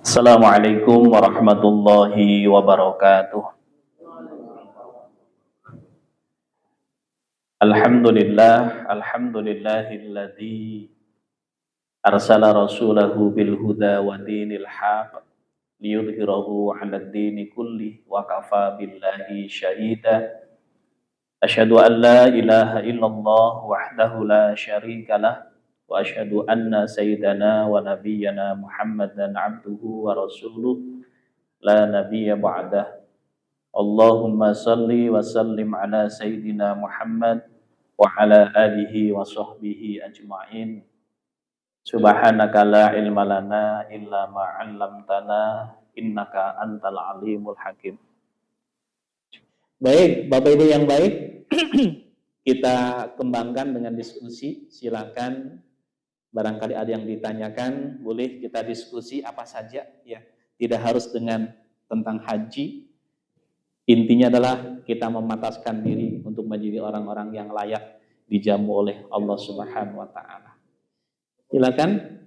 Assalamualaikum warahmatullahi wabarakatuh. Alhamdulillahilladzi arsala rasulahu bil huda wa dinil haq liyudhhirahu 'alad dini kulli wa kafa billahi syahida. Asyhadu an la ilaha illallah wahdahu la syarika lah wa asyhadu anna sayyidana wa nabiyyana Muhammadan abduhu wa rasuluh la nabiyya ba'dah. Allahumma salli wa sallim ala sayyidina Muhammad wa ala alihi wa sahbihi ajma'in. Subhanaka la ilma lana illa ma 'allamtana innaka antal alimul hakim. Baik, Bapak Ibu yang baik, kita kembangkan dengan diskusi. Silakan, barangkali ada yang ditanyakan, boleh kita diskusi apa saja ya. Tidak harus dengan tentang haji. Intinya adalah kita memataskan diri untuk menjadi orang-orang yang layak dijamu oleh Allah Subhanahu wa taala. Silakan.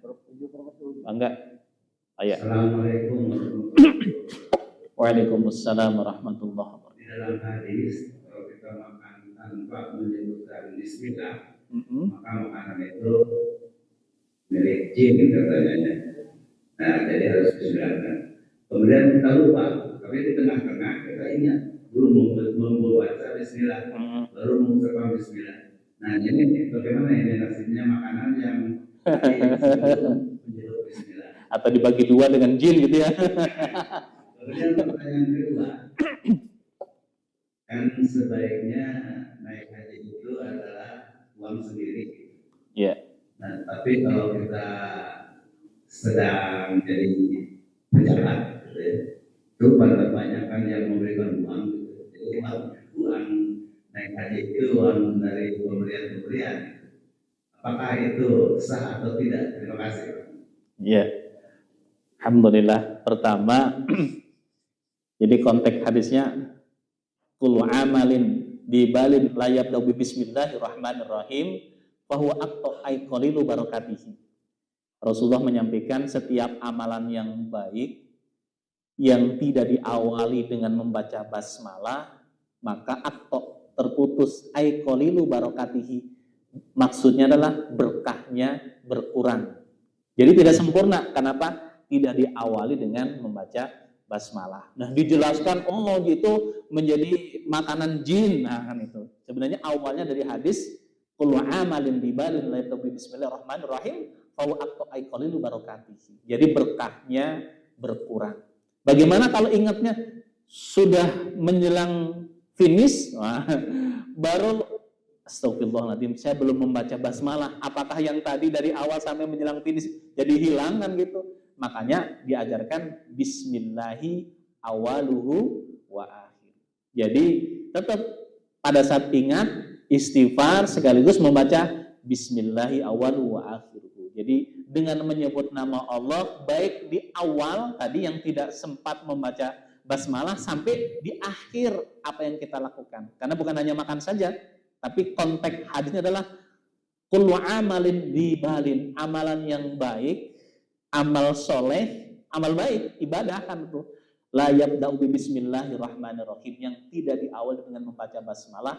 Enggak. Ayo. Assalamualaikum warahmatullahi wabarakatuh. Waalaikumsalam warahmatullahi wabarakatuh. Di dalam hadis, kalau kita makan tanpa menyebutkan bismillah, maka makanan itu milik jin katanya. Nah, jadi harus bismillah. Kemudian kita lupa, tapi di tengah-tengah kita ingat belum membaca bismillah, baru mengucapkan bismillah. Nah, jadi bagaimana ini nasibnya makanan yang menyebut bismillah? Atau dibagi dua dengan jin gitu ya? Kemudian pertanyaan kedua, kan sebaiknya naik haji itu adalah uang sendiri. Ya. Nah, tapi kalau kita sedang jadi pejabat, gitu ya, itu pada kebanyakan yang memberikan uang, gitu. Jadi uang naik haji itu uang dari pemberian-pemberian. Apakah itu sah atau tidak? Terima kasih. Ya. Alhamdulillah. Pertama, jadi konteks hadisnya kullu amalin dibalin layab dawi bismillahirrahmanirrahim fahuwa aqta ay qalilu barakatihi. Rasulullah menyampaikan setiap amalan yang baik yang tidak diawali dengan membaca basmalah maka aqta terputus ay qalilu barakatihi. Maksudnya adalah berkahnya berkurang. Jadi tidak sempurna. Kenapa? Tidak diawali dengan membaca basmalah. Nah, dijelaskan gitu menjadi makanan jin. Nah, kan itu. Sebenarnya awalnya dari hadis kullu amalin dibalin la yatabi bismillahirrahmanirrahim fa aqta ay qalilu barakatihi. Jadi berkahnya berkurang. Bagaimana kalau ingatnya sudah menjelang finish, baru astagfirullahaladzim, saya belum membaca basmalah. Apakah yang tadi dari awal sampai menjelang finish jadi hilang kan gitu? Makanya diajarkan bismillahi awaluhu wa akhir. Jadi tetap pada saat ingat istighfar sekaligus membaca bismillahi awaluhu wa akhiruhu. Jadi dengan menyebut nama Allah baik di awal tadi yang tidak sempat membaca basmalah sampai di akhir apa yang kita lakukan. Karena bukan hanya makan saja, tapi konteks hadisnya adalah kullu amalin dibalin, amalan yang baik, amal soleh, amal baik, ibadah kan itu la yabda'u bi bismillahirrahmanirrahim yang tidak diawali dengan membaca basmalah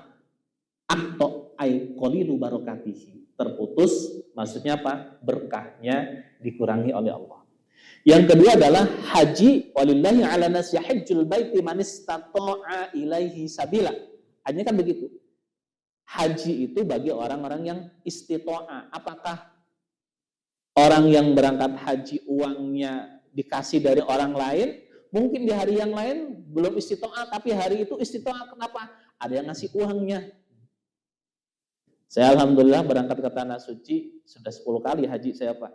aqta ay qalilu barakatihi, terputus, maksudnya apa? Berkahnya dikurangi oleh Allah. Yang kedua adalah haji, walillahi 'ala nasi hajjul baiti man istata'a ilaihi sabila. Hanya kan begitu. Haji itu bagi orang-orang yang istito'a. Apakah orang yang berangkat haji uangnya dikasih dari orang lain, mungkin di hari yang lain belum istito'a, tapi hari itu istito'a. Kenapa? Ada yang ngasih uangnya. Saya alhamdulillah berangkat ke Tanah Suci sudah 10 kali haji saya, Pak.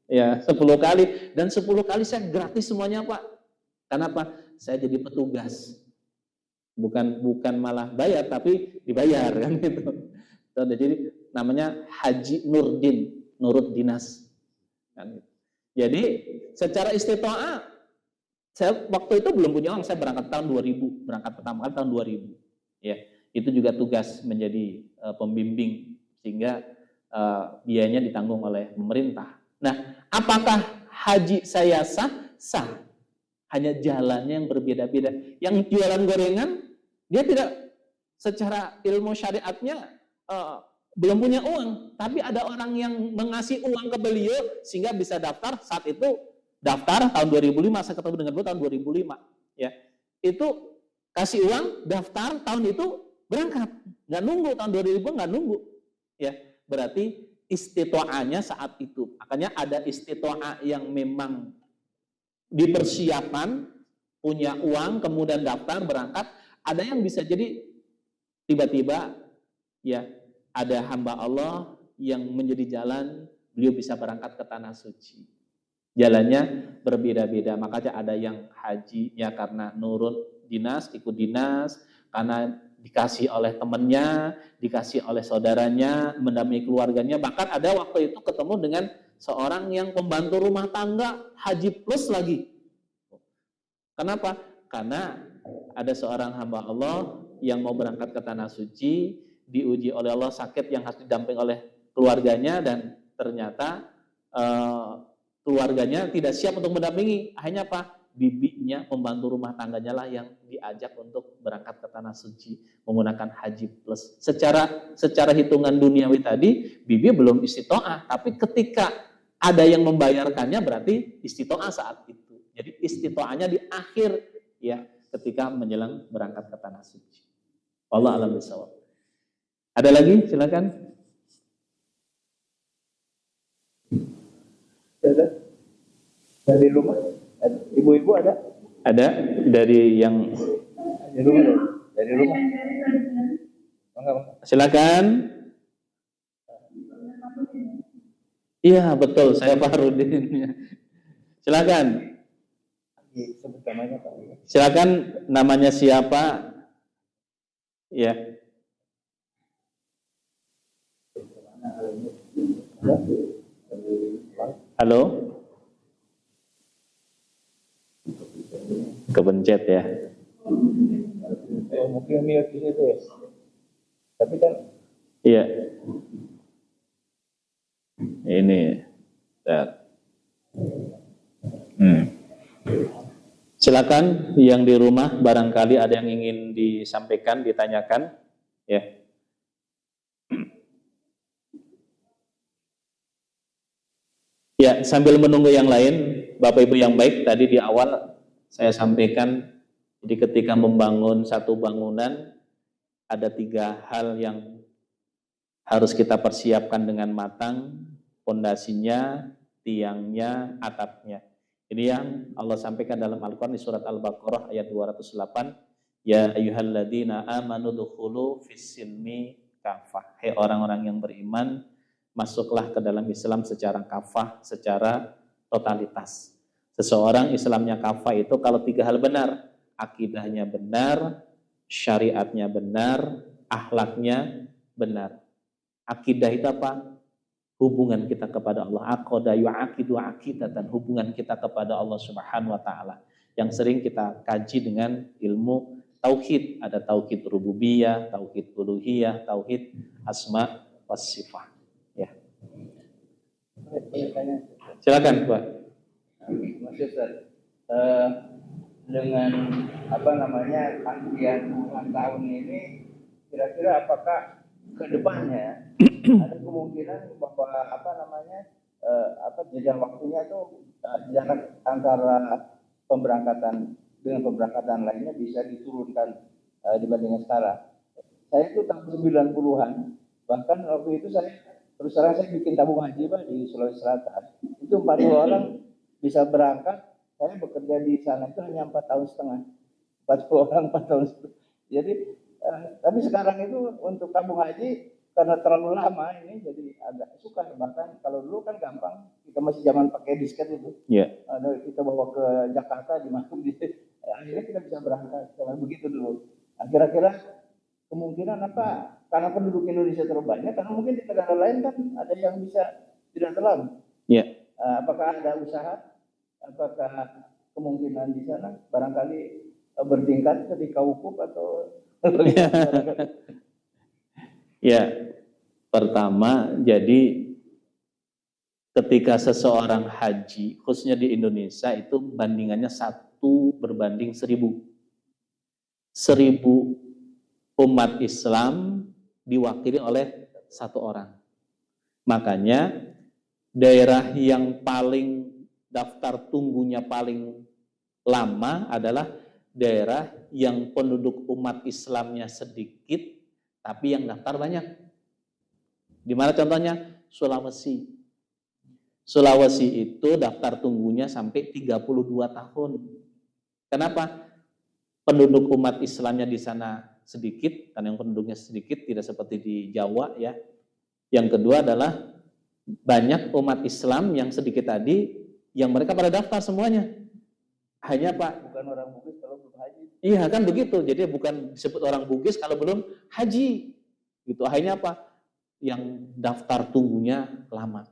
Ya, 10 kali. Dan 10 kali saya gratis semuanya, Pak. Kenapa? Saya jadi petugas. Bukan malah bayar, tapi dibayar kan gitu. Jadi namanya Haji Nurdin, nurut dinas. Kan gitu. Jadi secara istito'a, saya waktu itu belum punya uang, saya berangkat tahun 2000, berangkat pertama kali tahun 2000. Ya, itu juga tugas menjadi pembimbing sehingga biayanya ditanggung oleh pemerintah. Nah, apakah haji saya sah? sah. Hanya jalannya yang berbeda-beda. Yang jualan gorengan, dia tidak secara ilmu syariatnya belum punya uang, tapi ada orang yang mengasih uang ke beliau sehingga bisa daftar. Saat itu daftar tahun 2005, saya ketemu dengan beliau tahun 2005. Ya, itu kasih uang, daftar tahun itu berangkat, nggak nunggu tahun 2000, nggak nunggu. Ya, berarti istitoa'anya saat itu. Makanya ada istito'a yang memang dipersiapkan, punya uang, kemudian daftar, berangkat. Ada yang bisa jadi tiba-tiba ya ada hamba Allah yang menjadi jalan, beliau bisa berangkat ke tanah suci. Jalannya berbeda-beda. Makanya ada yang hajinya karena nurun dinas, ikut dinas, karena dikasih oleh temannya, dikasih oleh saudaranya, mendampingi keluarganya. Bahkan ada waktu itu ketemu dengan seorang yang pembantu rumah tangga, haji plus lagi. Kenapa? Karena ada seorang hamba Allah yang mau berangkat ke tanah suci, diuji oleh Allah sakit yang harus didamping oleh keluarganya, dan ternyata keluarganya tidak siap untuk mendampingi. Akhirnya apa? Bibinya, pembantu rumah tangganya lah yang diajak untuk berangkat ke tanah suci menggunakan haji plus. Secara hitungan duniawi tadi, bibi belum istito'ah, tapi ketika ada yang membayarkannya berarti istito'ah saat itu. Jadi istito'ahnya di akhir ya, ketika menjelang berangkat ke tanah suci. Wallahu a'lam bishawab. Ada lagi? Silakan. Ada dari rumah, ibu-ibu ada? Ada dari yang Dari rumah, dari rumah. Enggak. Silakan. Iya betul, saya Farudin. Silakan. Sebut namanya Pak. Silakan, namanya siapa? Ya. Halo. Kepencet ya. Mungkin mute di situ ya. Tapi kan Iya. Ini. Silakan yang di rumah, barangkali ada yang ingin disampaikan, ditanyakan, ya. Ya, sambil menunggu yang lain, Bapak Ibu yang baik, tadi di awal saya sampaikan, jadi ketika membangun satu bangunan, ada 3 hal yang harus kita persiapkan dengan matang, pondasinya, tiangnya, atapnya. Ini yang Allah sampaikan dalam Al-Quran di surat Al-Baqarah ayat 208. Ya ayyuhalladzina amanu dukhulu fis-silmi kafah. Hai orang-orang yang beriman, masuklah ke dalam Islam secara kafah, secara totalitas. Seseorang Islamnya kafah itu kalau 3 hal benar. Akidahnya benar, syariatnya benar, akhlaknya benar. Akidah itu apa? Hubungan kita kepada Allah. Aqada yu'aqidu aqidatan, hubungan kita kepada Allah Subhanahu wa taala. Yang sering kita kaji dengan ilmu tauhid. Ada tauhid rububiyah, tauhid uluhiyah, tauhid asma was sifat. Ya. Silakan, Pak. Mas Ustaz, dengan antrian puluhan tahun ini, kira-kira apakah ke depannya ada kemungkinan bahwa jenjang waktunya itu jarak antara pemberangkatan dengan pemberangkatan lainnya bisa diturunkan dibandingkan sekarang. Saya itu tahun 90-an, bahkan waktu itu saya bikin tabung haji Pak di Sulawesi Selatan. Itu 40 orang bisa berangkat. Saya bekerja di sana itu hanya 4 tahun setengah. 40 orang 4 tahun setengah. Jadi tapi sekarang itu untuk tabung haji karena terlalu lama ini jadi agak suka. Bahkan kalau dulu kan gampang, kita masih zaman pakai disket itu. Yeah. Kita bawa ke Jakarta dimasuk di akhirnya kita bisa berangkat. Kalau begitu dulu. Nah, kira-kira kemungkinan apa? Karena penduduk Indonesia terlalu banyak, karena mungkin di negara lain kan ada yang bisa tidak terlalu. Yeah. Apakah ada usaha? Apakah kemungkinan di sana barangkali bertingkat ketika wukuf atau Ya, pertama jadi ketika seseorang haji, khususnya di Indonesia itu bandingannya 1:1000. 1000 umat Islam diwakili oleh 1 orang. Makanya daerah yang paling daftar tunggunya paling lama adalah daerah yang penduduk umat Islamnya sedikit tapi yang daftar banyak. Di mana contohnya? Sulawesi. Sulawesi itu daftar tunggunya sampai 32 tahun. Kenapa? Penduduk umat Islamnya di sana sedikit, karena yang penduduknya sedikit, tidak seperti di Jawa ya. Yang kedua adalah banyak umat Islam yang sedikit tadi, yang mereka pada daftar semuanya. Hanya Pak, Bukan orang Bugis kalau belum haji. iya kan begitu. Jadi bukan disebut orang Bugis kalau belum haji. Gitu. Akhirnya apa? Yang daftar tunggunya lama.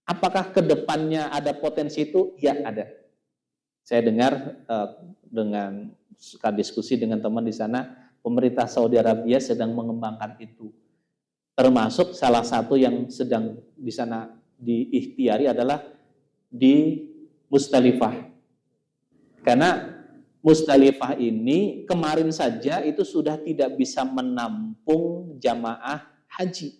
Apakah ke depannya ada potensi itu? Ya ada. Saya dengar dengan suka diskusi dengan teman di sana, pemerintah Saudi Arabia sedang mengembangkan itu. Termasuk salah satu yang sedang di sana diikhtiari adalah di Musdalifah. Karena Musdalifah ini kemarin saja itu sudah tidak bisa menampung jamaah haji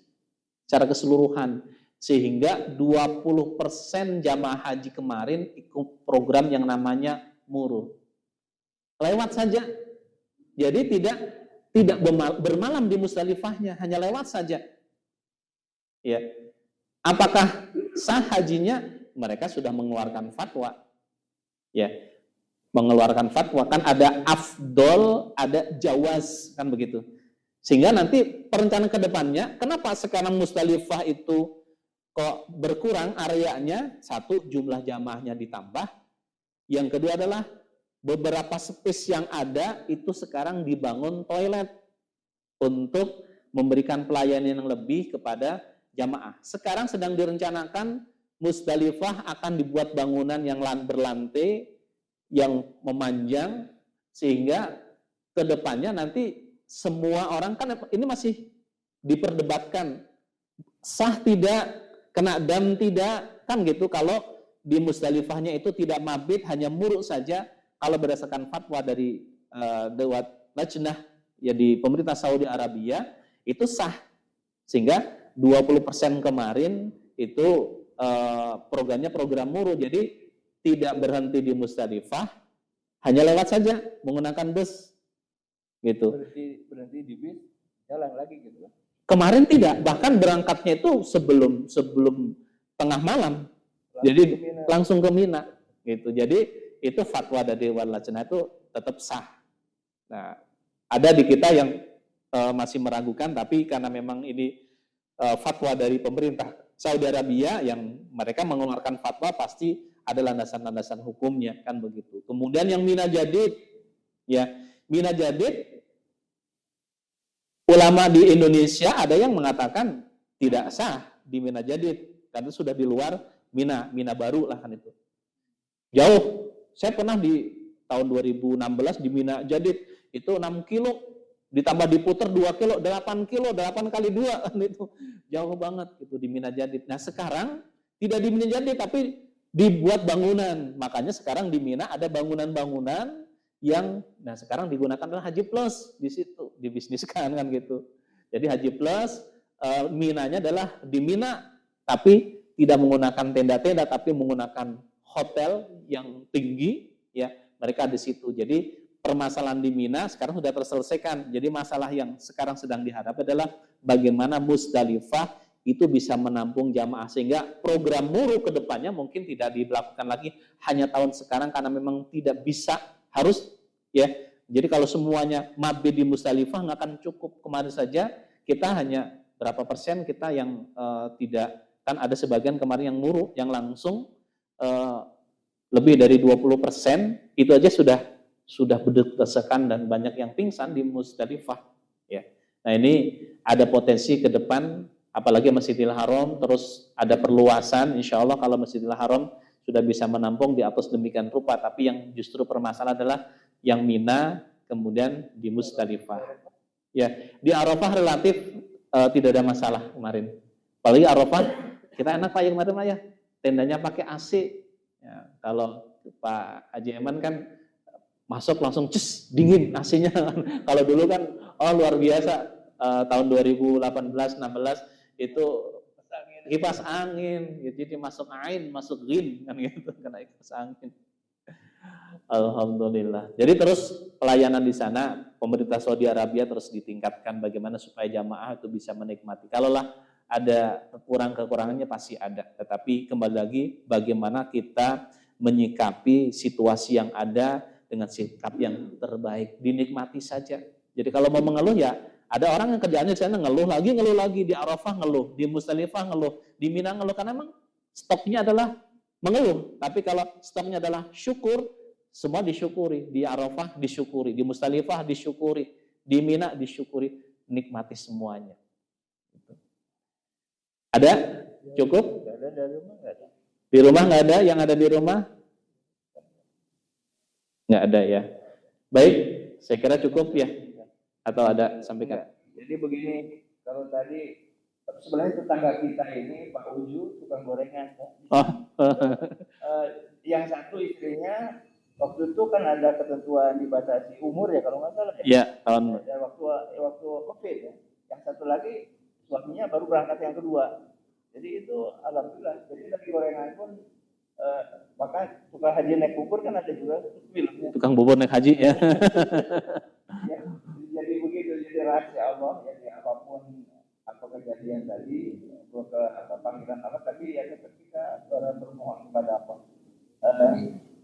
secara keseluruhan. Sehingga 20% jamaah haji kemarin ikut program yang namanya Murur. Lewat saja. Jadi tidak bermalam di Musdalifahnya, hanya lewat saja. Ya. Apakah sah hajinya? Mereka sudah mengeluarkan fatwa. Ya. Mengeluarkan fatwa, kan ada afdol, ada jawaz, kan begitu. Sehingga nanti perencanaan ke depannya, kenapa sekarang Musdalifah itu kok berkurang areanya? Satu, jumlah jamaahnya ditambah. Yang kedua adalah beberapa space yang ada itu sekarang dibangun toilet untuk memberikan pelayanan yang lebih kepada jamaah. Sekarang sedang direncanakan Musdalifah akan dibuat bangunan yang berlantai, yang memanjang, sehingga ke depannya nanti semua orang, kan ini masih diperdebatkan sah tidak, kena dam tidak, kan gitu. Kalau di Musdalifahnya itu tidak mabit, hanya muruk saja, kalau berdasarkan fatwa dari Dewat Lajnah ya di pemerintah Saudi Arabia itu sah. Sehingga 20% kemarin itu programnya program muruk, jadi tidak berhenti di Musdalifah, hanya lewat saja menggunakan bus gitu. Berhenti di bis, jalan lagi gitu. Kemarin tidak, bahkan berangkatnya itu sebelum tengah malam. Jadi langsung ke Mina gitu. Jadi itu fatwa dari Dewan Lajnah itu tetap sah. Nah, ada di kita yang masih meragukan, tapi karena memang ini fatwa dari pemerintah Saudi Arabia yang mereka mengeluarkan fatwa, pasti ada landasan-landasan hukumnya, kan begitu. Kemudian yang Mina Jadid, ya Mina Jadid, ulama di Indonesia ada yang mengatakan tidak sah di Mina Jadid karena sudah di luar Mina baru lah kan itu. Jauh. Saya pernah di tahun 2016 di Mina Jadid itu 6 kilo ditambah diputer 2 kilo, 8 kilo, 8 kali 2 kan itu. Jauh banget itu di Mina Jadid. Nah, sekarang tidak di Mina Jadid tapi dibuat bangunan. Makanya sekarang di Mina ada bangunan-bangunan yang sekarang digunakan adalah Haji Plus di situ, dibisniskan kan gitu. Jadi Haji Plus Minanya adalah di Mina tapi tidak menggunakan tenda-tenda tapi menggunakan hotel yang tinggi ya, mereka di situ. Jadi permasalahan di Mina sekarang sudah terselesaikan. Jadi masalah yang sekarang sedang dihadapi adalah bagaimana Musdalifah itu bisa menampung jamaah, sehingga program muruk ke depannya mungkin tidak dilakukan lagi hanya tahun sekarang karena memang tidak bisa, harus ya. Jadi kalau semuanya mabit di Musdalifah nggak akan cukup. Kemarin saja kita hanya berapa persen kita yang tidak, kan ada sebagian kemarin yang muruk yang langsung lebih dari 20%, itu aja sudah berdasarkan dan banyak yang pingsan di Musdalifah ya. Nah, ini ada potensi ke depan, apalagi Masjidil Haram terus ada perluasan, insya Allah kalau Masjidil Haram sudah bisa menampung di atas demikian rupa. Tapi yang justru permasalahan adalah yang Mina kemudian di Musdalifah ya. Di Arafah relatif tidak ada masalah kemarin, apalagi Arafah kita enak Pak ya kemarin Pak ya, tendanya pakai AC. Ya, kalau Pak Haji Eman kan masuk langsung cus dingin AC-nya. Kalau dulu kan luar biasa, tahun 2018-16 itu kipas angin, gitu. Jadi masuk ain, masuk gin kan gitu, kena kipas angin. Alhamdulillah. Jadi terus pelayanan di sana pemerintah Saudi Arabia terus ditingkatkan bagaimana supaya jamaah itu bisa menikmati. Kalaulah ada kekurangannya pasti ada, tetapi kembali lagi bagaimana kita menyikapi situasi yang ada dengan sikap yang terbaik, dinikmati saja. Jadi kalau mau mengeluh ya ada orang yang kerjaannya di sana ngeluh lagi di Arafah ngeluh, di Musdalifah ngeluh, di Mina ngeluh, karena memang stopnya adalah mengeluh. Tapi kalau stopnya adalah syukur, semua disyukuri, di Arafah disyukuri, di Musdalifah disyukuri, di Mina disyukuri, nikmati semuanya. Ada? Cukup? Di rumah nggak ada? Yang ada di rumah? Nggak ada ya. Baik, saya kira cukup ya. Atau ada sampaikan? Jadi begini, kalau tadi sebenarnya tetangga kita ini Pak Uju tukang gorengan. Yang satu istrinya waktu itu kan ada ketentuan dibatasi umur ya kalau nggak salah ya. Iya, tahun. Waktu COVID ya. Yang satu lagi suaminya baru berangkat yang kedua. Jadi itu alhamdulillah. Jadi dari gorengan pun maka tukang haji naik bubur kan ada juga filmnya. Tukang bubur naik haji ya. Ya, jadi begitu, jadi rahasia Allah. Jadi apapun apa kejadian tadi, ke panggilan Allah tadi ya ketika bermohon kepada apa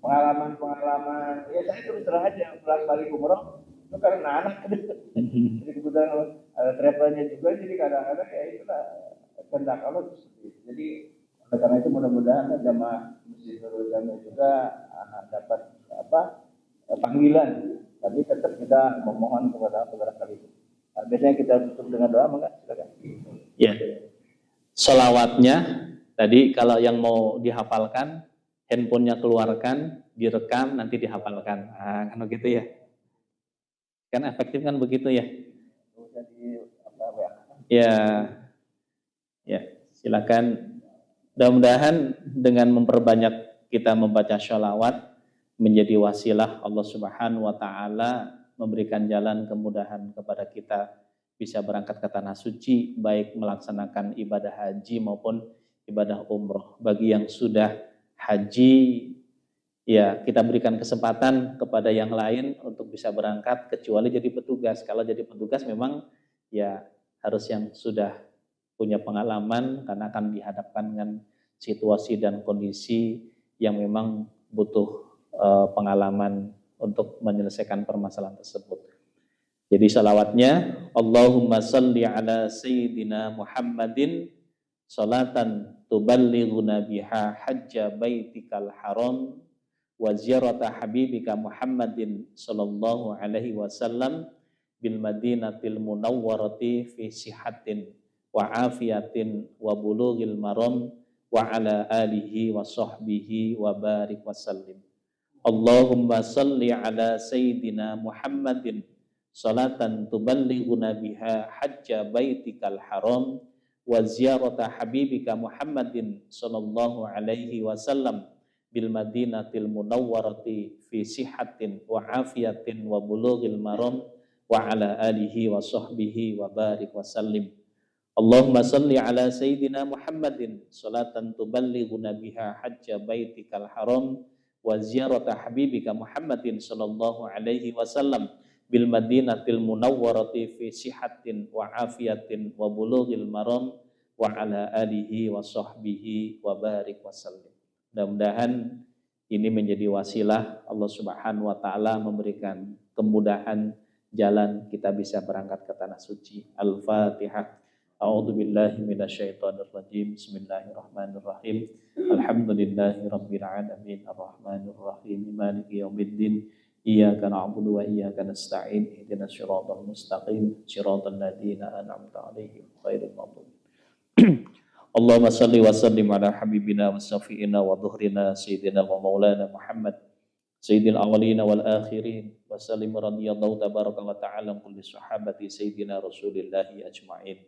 pengalaman ya saya terus terang aja pulang balik umroh itu karena anak. Jadi kebetulan ada travelnya juga, jadi kadang-kadang ya itulah kehendak Allah seperti itu. Jadi karena itu mudah-mudahan jamaah Masjidul Jami juga dapat panggilan, tapi tetap kita memohon kepada Allah kali itu. Biasanya kita tutup dengan doa, maka silakan. Ya, sholawatnya tadi kalau yang mau dihafalkan, handphonenya keluarkan, direkam, nanti dihafalkan. Kan begitu ya? Kan efektif kan begitu ya? Ya, silakan. Mudah-mudahan dengan memperbanyak kita membaca sholawat menjadi wasilah Allah Subhanahu wa Ta'ala memberikan jalan kemudahan kepada kita bisa berangkat ke tanah suci, baik melaksanakan ibadah haji maupun ibadah umroh. Bagi yang sudah haji, ya kita berikan kesempatan kepada yang lain untuk bisa berangkat, kecuali jadi petugas. Kalau jadi petugas memang ya harus yang sudah punya pengalaman, karena akan dihadapkan dengan situasi dan kondisi yang memang butuh pengalaman untuk menyelesaikan permasalahan tersebut. Jadi salawatnya, Allahumma salli ala Sayyidina Muhammadin salatan tuballighuna biha hajja baitikal haram wa ziyarata habibika Muhammadin sallallahu alaihi wasallam bil madinatil munawwarati fi sihatin wa afiyatin wa bulughil maram wa ala alihi wa sahbihi wa barik wa sallim. Allahumma salli ala Sayyidina Muhammadin salatan tuballighuna biha hajja baitikal haram wa ziyarata habibika Muhammadin sallallahu alaihi wasallam bil madinatil munawwarati fi sihatin wa afiyatin wa bulughil maram wa ala alihi wa sahbihi wa barik wa sallim. Allahumma salli ala Sayyidina Muhammadin salatan tuballighuna biha hajja baitikal haram wa ziyarata habibika Muhammadin sallallahu alaihi wasallam bil madinatil munawwarati fi sihatin wa afiyatin wa bulughil maram wa ala alihi wa sahbihi wa barik wa sallim. Mudah-mudahan ini menjadi wasilah Allah Subhanahu wa taala memberikan kemudahan jalan kita bisa berangkat ke tanah suci. Al-Fatihah. A'udzu billahi minasyaitonir rajim. Bismillahirrahmanirrahim. Alhamdulillahi rabbil alamin arrahmanir rahim maliki yaumiddin. Iyyaka na'budu wa iyyaka nasta'in. Ihdinas siratal mustaqim. Shiratal ladzina an'amta 'alaihim ghairil maghdubi. Allahumma shalli wa sallim ala habibina wa syafi'ina wa dhuhrina sayyidina wa maulana Muhammad sayyidil awwalina wal akhirin wa sallim radhiyallahu tabaraka wa ta'ala kulli sahabati sayyidina Rasulillahi ajma'in.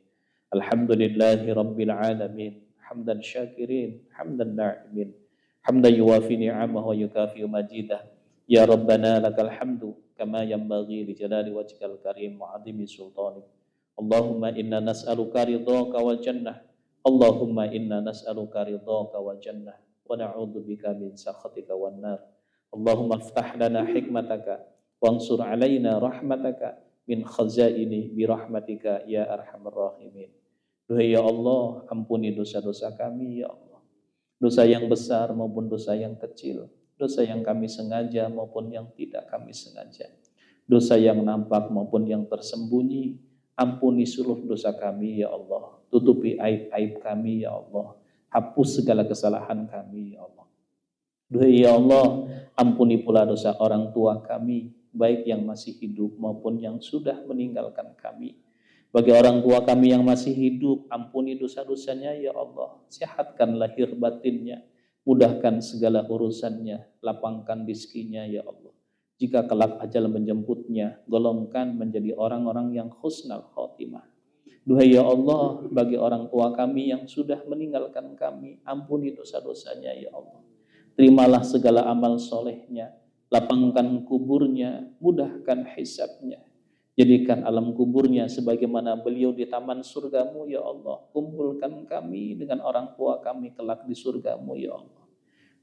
Alhamdulillahi rabbil alamin hamdan syakirin, hamdan na'imin, hamdan yuwafi ni'amahu wa yukafi majidah. Ya Rabbana lakal hamdu kama yanbaghi li jalali wajhikal karim wa 'azimi sultanik. Allahumma inna nas'aluka ridhaka wal jannah. Allahumma inna nas'aluka ridhaka wal jannah wa na'udzubika min sakhatika wan nar. Allahumma iftah lana hikmataka wansur 'alaina rahmataka min khazaini bi rahmatika ya arhamar rahimin. Duhai ya Allah, ampuni dosa-dosa kami ya Allah. Dosa yang besar maupun dosa yang kecil, dosa yang kami sengaja maupun yang tidak kami sengaja, dosa yang nampak maupun yang tersembunyi. Ampuni seluruh dosa kami ya Allah. Tutupi aib-aib kami ya Allah. Hapus segala kesalahan kami ya Allah. Duhai ya Allah, ampuni pula dosa orang tua kami, baik yang masih hidup maupun yang sudah meninggalkan kami. Bagi orang tua kami yang masih hidup, ampuni dosa-dosanya ya Allah. Sehatkan lahir batinnya, mudahkan segala urusannya, lapangkan rizkinya ya Allah. Jika kelak ajal menjemputnya, golongkan menjadi orang-orang yang husnal khotimah. Duhai ya Allah, bagi orang tua kami yang sudah meninggalkan kami, ampuni dosa-dosanya ya Allah. Terimalah segala amal solehnya, lapangkan kuburnya, mudahkan hisabnya. Jadikan alam kuburnya sebagaimana beliau di taman surgamu ya Allah. Kumpulkan kami dengan orang tua kami kelak di surgamu ya Allah.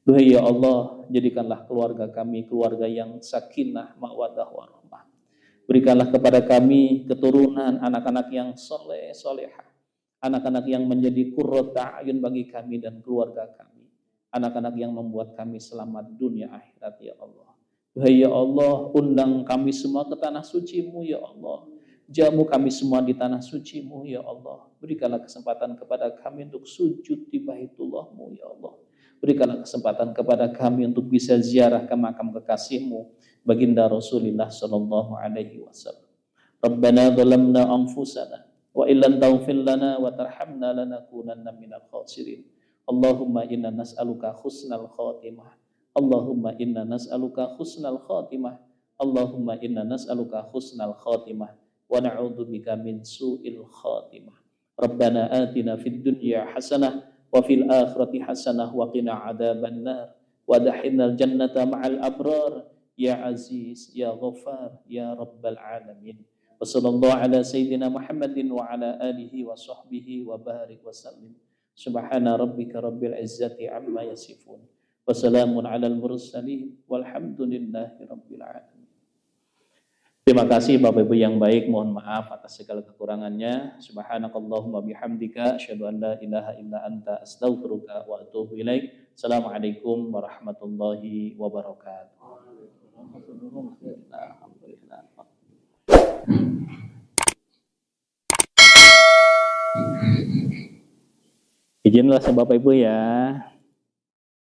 Duhai ya Allah, jadikanlah keluarga kami keluarga yang sakinah, mawaddah, warahmah. Berikanlah kepada kami keturunan anak-anak yang soleh, solehah. Anak-anak yang menjadi qurratu a'yun bagi kami dan keluarga kami. Anak-anak yang membuat kami selamat dunia akhirat ya Allah. Duhai ya Allah, undang kami semua ke tanah suci-Mu ya Allah. Jamu kami semua di tanah suci-Mu ya Allah. Berikanlah kesempatan kepada kami untuk sujud di Baitullah-Mu ya Allah. Berikanlah kesempatan kepada kami untuk bisa ziarah ke makam kekasih-Mu, baginda Rasulullah sallallahu alaihi wasallam. Rabbana zalamna anfusana wa illam taghfir lana wa tarhamna lanakunanna minal khasirin. Allahumma inna nas'aluka husnal khatimah. Allahumma inna nas'aluka husnal khatimah. Allahumma inna nas'aluka husnal khatimah wa na'udzubika min su'il khatimah. Rabbana atina fid dunya hasanah wa fil akhirati hasanah wa qina adzaban nar wa adkhilnal jannata ma'al abrar ya aziz ya ghaffar ya rabbal alamin. Wa sallallahu ala sayyidina Muhammadin wa ala alihi wa sahbihi wa barik wa sallim. Subhana rabbika rabbil izzati amma yasifun wa salamun alal mursalin walhamdulillahi rabbil alamin. Terima kasih Bapak Ibu yang baik, mohon maaf atas segala kekurangannya. Subhanakallahumma bihamdika asyhadu an la ilaha illa anta astaghfiruka wa atubu ilaik. Assalamualaikum warahmatullahi wabarakatuh. Alhamdulillah. Izinlah Bapak Ibu ya.